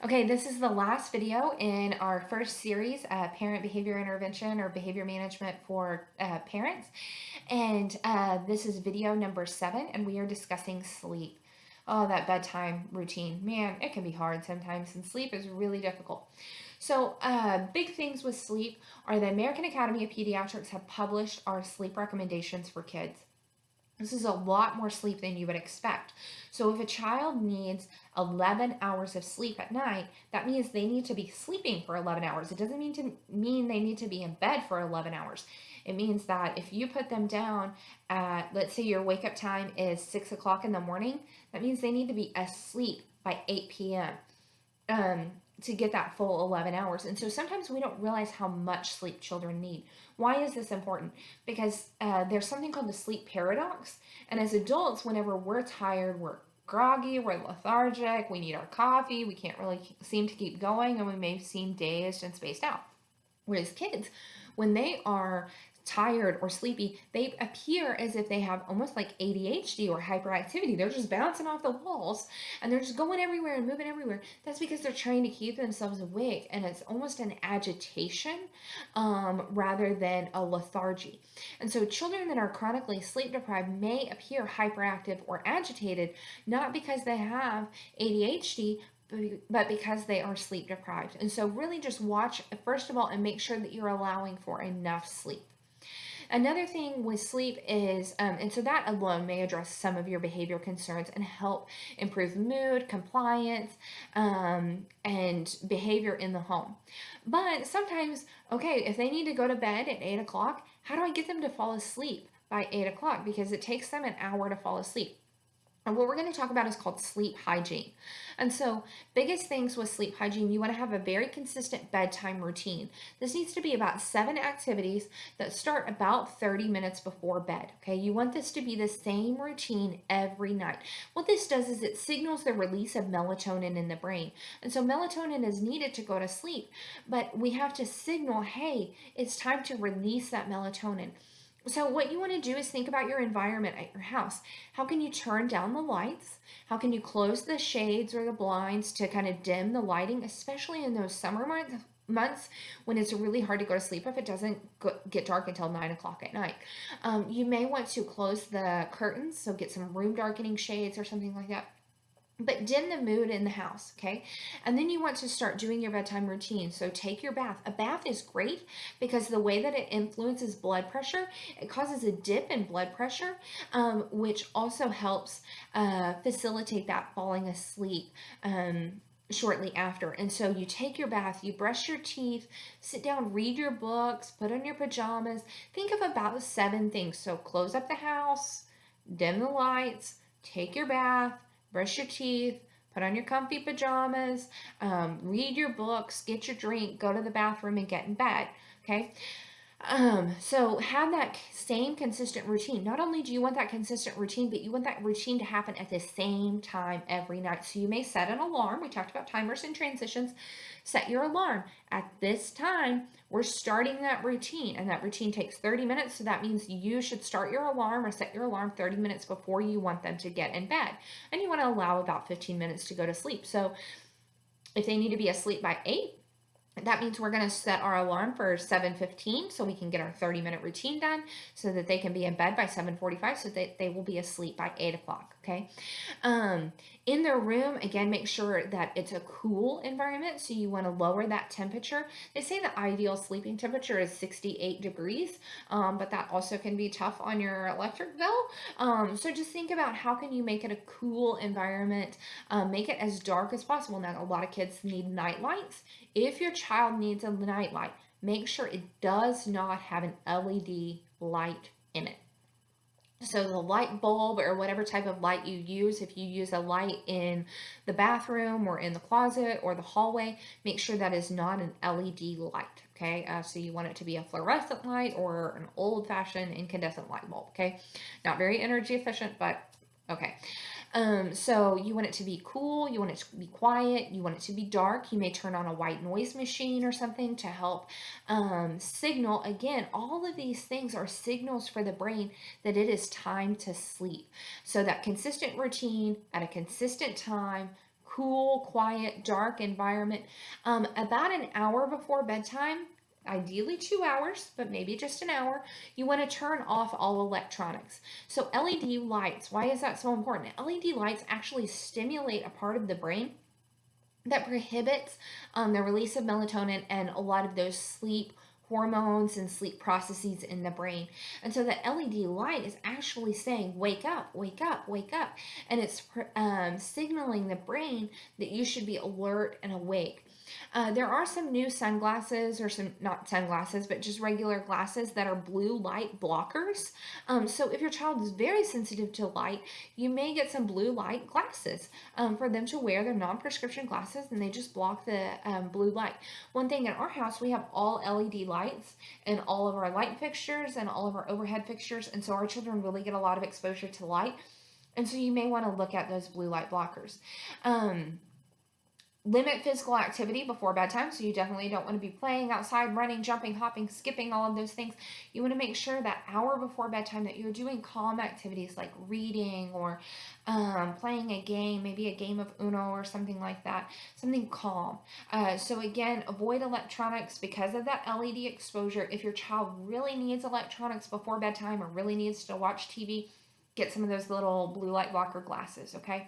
Okay, this is the last video in our first series, Parent Behavior Intervention or Behavior Management for Parents. And this is video number 7, and we are discussing sleep. Oh, that bedtime routine. Man, it can be hard sometimes, and sleep is really difficult. So, big things with sleep are the American Academy of Pediatrics have published our sleep recommendations for kids. This is a lot more sleep than you would expect. So if a child needs 11 hours of sleep at night, that means they need to be sleeping for 11 hours. It doesn't mean they need to be in bed for 11 hours. It means that if you put them down at, let's say your wake up time is 6 o'clock in the morning, that means they need to be asleep by 8 p.m. To get that full 11 hours. And so sometimes we don't realize how much sleep children need. Why is this important? Because there's something called the sleep paradox. And as adults, whenever we're tired, we're groggy, we're lethargic, we need our coffee, we can't really seem to keep going, and we may seem dazed and spaced out. Whereas kids, when they are tired or sleepy, they appear as if they have almost like ADHD or hyperactivity. They're just bouncing off the walls and they're just going everywhere and moving everywhere. That's because they're trying to keep themselves awake, and it's almost an agitation rather than a lethargy. And so children that are chronically sleep deprived may appear hyperactive or agitated, not because they have ADHD, but because they are sleep deprived. And so really just watch, first of all, and make sure that you're allowing for enough sleep. Another thing with sleep is, and so that alone may address some of your behavior concerns and help improve mood, compliance, and behavior in the home. But sometimes, okay, if they need to go to bed at 8 o'clock, how do I get them to fall asleep by 8 o'clock? Because it takes them an hour to fall asleep. And what we're going to talk about is called sleep hygiene. And so, biggest things with sleep hygiene, you want to have a very consistent bedtime routine. This needs to be about 7 activities that start about 30 minutes before bed. Okay, you want this to be the same routine every night. What this does is it signals the release of melatonin in the brain. And so, melatonin is needed to go to sleep, but we have to signal, hey, it's time to release that melatonin. So what you want to do is think about your environment at your house. How can you turn down the lights? How can you close the shades or the blinds to kind of dim the lighting, especially in those summer months when it's really hard to go to sleep if it doesn't get dark until 9 o'clock at night. You may want to close the curtains, so get some room darkening shades or something like that. But dim the mood in the house, okay? And then you want to start doing your bedtime routine. So take your bath. A bath is great because the way that it influences blood pressure, it causes a dip in blood pressure, which also helps facilitate that falling asleep shortly after. And so you take your bath, you brush your teeth, sit down, read your books, put on your pajamas. Think of about 7 things. So close up the house, dim the lights, take your bath, brush your teeth, put on your comfy pajamas, read your books, get your drink, go to the bathroom, and get in bed. Okay. So have that same consistent routine. Not only do you want that consistent routine, but you want that routine to happen at the same time every night. So you may set an alarm. We talked about timers and transitions. Set your alarm. At this time, we're starting that routine, and that routine takes 30 minutes. So that means you should start your alarm or set your alarm 30 minutes before you want them to get in bed. And you want to allow about 15 minutes to go to sleep. So if they need to be asleep by 8, that means we're going to set our alarm for 7:15 so we can get our 30-minute routine done so that they can be in bed by 7:45 so that they will be asleep by 8 o'clock, okay? In their room, again, make sure that it's a cool environment, so you want to lower that temperature. They say the ideal sleeping temperature is 68 degrees, but that also can be tough on your electric bill. So just think about how can you make it a cool environment, make it as dark as possible. Now, a lot of kids need night lights. If your child needs a night light, make sure it does not have an LED light in it. So the light bulb or whatever type of light you use, if you use a light in the bathroom or in the closet or the hallway, make sure that is not an LED light, okay? So you want it to be a fluorescent light or an old-fashioned incandescent light bulb, okay? Not very energy efficient, but okay. So you want it to be cool, you want it to be quiet, you want it to be dark. You may turn on a white noise machine or something to help signal. Again, all of these things are signals for the brain that it is time to sleep. So that consistent routine at a consistent time, cool, quiet, dark environment. About an hour before bedtime, ideally 2 hours, but maybe just an hour, you want to turn off all electronics. So LED lights, why is that so important? LED lights actually stimulate a part of the brain that prohibits the release of melatonin and a lot of those sleep hormones and sleep processes in the brain. And so the LED light is actually saying, wake up, wake up, wake up. And it's signaling the brain that you should be alert and awake. There are some new sunglasses, or some, not sunglasses, but just regular glasses that are blue light blockers. So if your child is very sensitive to light, you may get some blue light glasses for them to wear. They're non-prescription glasses, and they just block the blue light. One thing in our house, we have all LED lights in all of our light fixtures and all of our overhead fixtures, and so our children really get a lot of exposure to light. And so you may want to look at those blue light blockers. Limit physical activity before bedtime, so you definitely don't want to be playing outside, running, jumping, hopping, skipping, all of those things. You want to make sure that hour before bedtime that you're doing calm activities like reading or playing a game, maybe a game of Uno or something like that, something calm. So again, avoid electronics because of that LED exposure. If your child really needs electronics before bedtime or really needs to watch TV, get some of those little blue light blocker glasses, okay?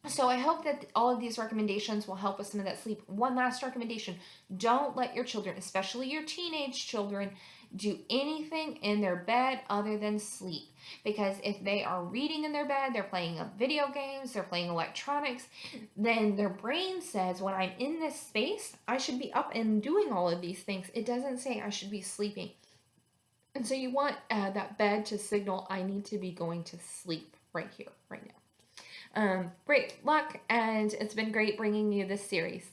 So I hope that all of these recommendations will help with some of that sleep. One last recommendation: don't let your children, especially your teenage children, do anything in their bed other than sleep. Because if they are reading in their bed, they're playing video games, they're playing electronics, then their brain says, when I'm in this space, I should be up and doing all of these things. It doesn't say I should be sleeping. And so you want that bed to signal, I need to be going to sleep right here, right now. Great luck, and it's been great bringing you this series.